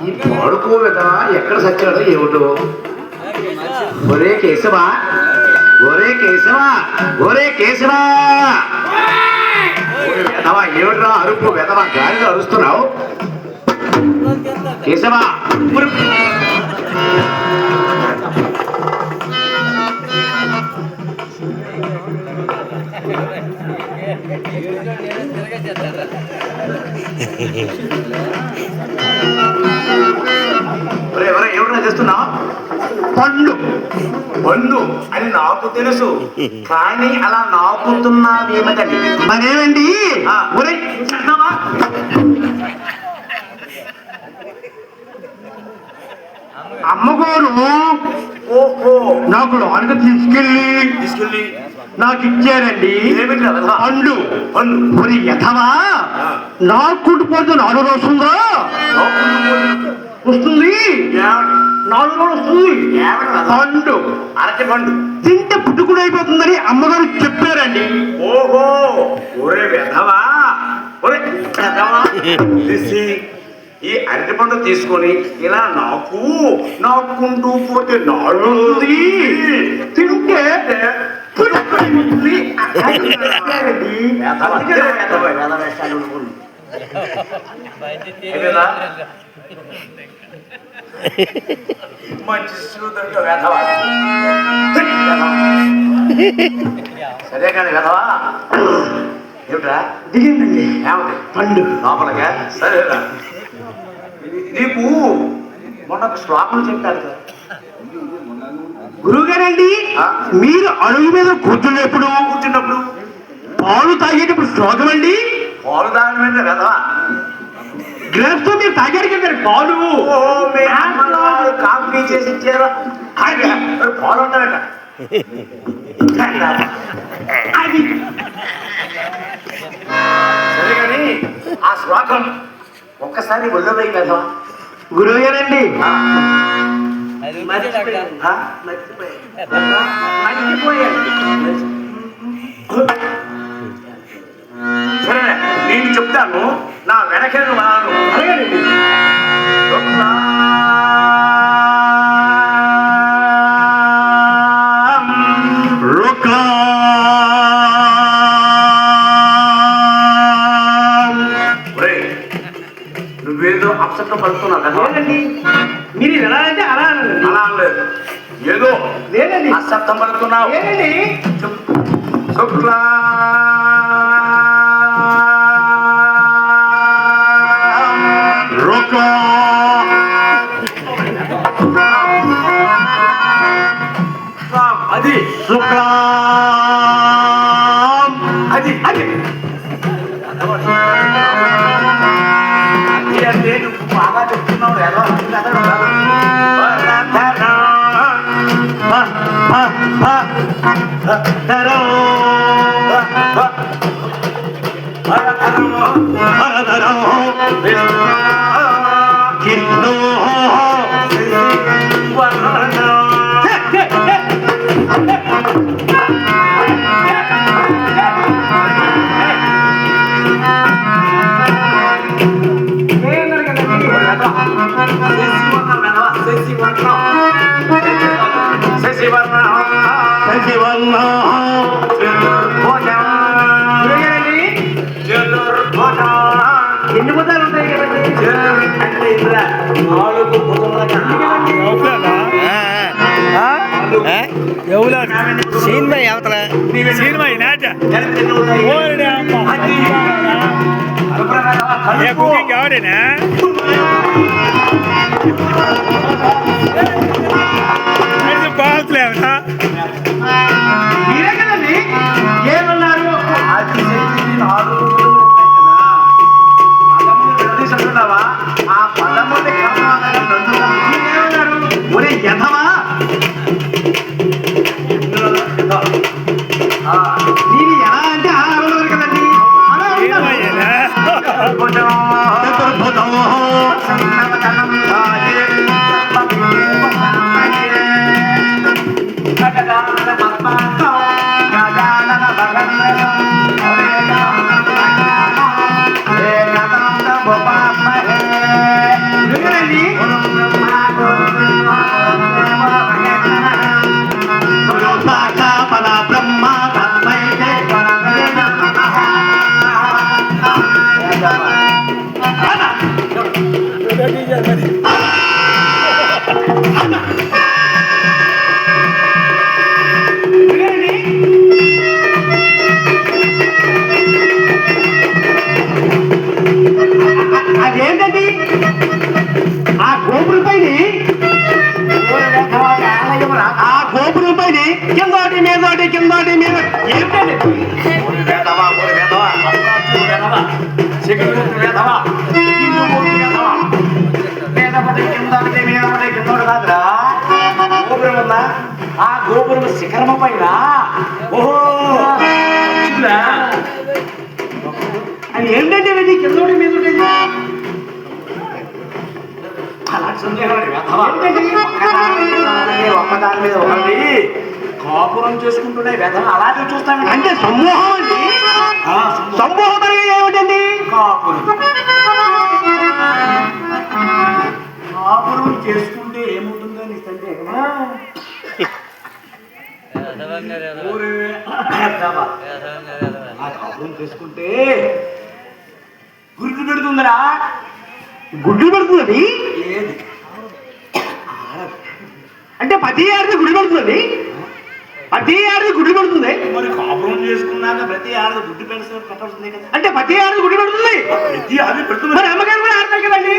ఈ పాడుకో కదా ఎక్కడ సచ్చాడో ఏమిటో. ఒరే కేశవా, ఒరే కేశవా, ఒరే కేశవా, వెధవా ఏమిట్రా అరుపు, వెధవా గాలిలో అరుస్తున్నావు కేశవా. ఏమిటో చేస్తున్నావు? పండు పండు అని నాకు తెలుసు, కానీ అలా నాకుతున్నావేమని మరేమండి. అమ్మగారు నాకు లోనకి తీసుకెళ్ళి నాకు ఇచ్చారండి పండు. మరి యథవా నాకు పోతే 4 రోజులు వస్తుందా? వస్తుంది, 4 రోజులు వస్తుంది. పండు అరటి పండు తింటే పుట్టుకుడు అయిపోతుందని అమ్మగారు చెప్పారండి. ఓహో ఒరే వెధవా, ఒరే వెధవా, ఈ అరటి పండు తీసుకొని ఇలా నాకుంటూ పోతే 4 రోజులు తింటే మంచి సరే కానీ వెధవా ఏమిట్రా దిగిందండి ఏమిటి పండు లోపలగా. సరేరా నీకు మొన్న ఒక శ్లోకం చెప్పారు కదా గురువుగారండి. మీరు అడుగు మీద కూర్చున్నప్పుడు పాలు తాగేటప్పుడు శ్లోకం అండి. పాలు తాగడం వెధవా, గ్లాస్ తో మీరు తాగారు కదా పాలు. కాఫీ చేసి ఇచ్చారు, పాలు ఉంటారట. అది సరే కానీ ఆ శ్లోకం ఒక్కసారి ఒళ్ళోపోయి వెధవా. గురువు గారండి సరే నేను చెప్తాను, నా వెనకే వాను. అలాగేనండి. నువ్వేదో అప్సెట్లో పడుతున్నావు కదా. మీరు ఎలా అంటే అలా అలా అనలేదు, ఏదో లేదండి అసప్తం పడుతున్నావు. ఏదండి శుక్లా అది శుక్లా అది అది అంటే నువ్వు బాగా చెప్తున్నావు. ఎలా ఎన్ని బుధాలు ఉంటాయి కదండి? అంటే ఇలా 4 సీన్మై అవతల సీన్మై నాట కుకింగ్ ఎవడేనా బాగులేవనా మీరే కదండి ఏమన్నారు? ఆ 13 ఏమన్నారు? ఒరే యథవా, నేను ఎలా అంటే అలా అవ్వలేదు కదండి. మరి అదేంటండి ఆ గోపురం పైన కిందటి మీదటి కిందటి మీద ఏంటండి గోపురం ఉందా ఆ గోపురం శిఖరమ పైన ఓహో అది ఏంటంటే ఇది కిందటి మీద అలాంటి సందేహం ఒక్కదాని మీద ఒకటి కాపురం చేసుకుంటున్నాయి వేదం అలాగే చూస్తాను అంటే సమూహం అండి సమూహం అనేది ఏమిటండి కాపురం కాపురం చేసుకుంటే ఏముంటుందని సందేహం కాపురం చేసుకుంటే గుడ్లు పెడుతుందిరా గుడ్లు పెడుతుందండి లేదు అంటే ప్రతి ఏడాది గుడి పెడుతుందండి ప్రతి ఏడాది గుడి పెడుతుంది మరి కాపురం చేసుకున్నాక ప్రతి ఏడాది గుడ్డు పెట్టాల్సిందే కదా అంటే ప్రతి ఏడాది గుడి పెడుతుంది ప్రతి ఏడాది పెడుతుంది మరి అమ్మగారు కూడా ఆడతారు కదండి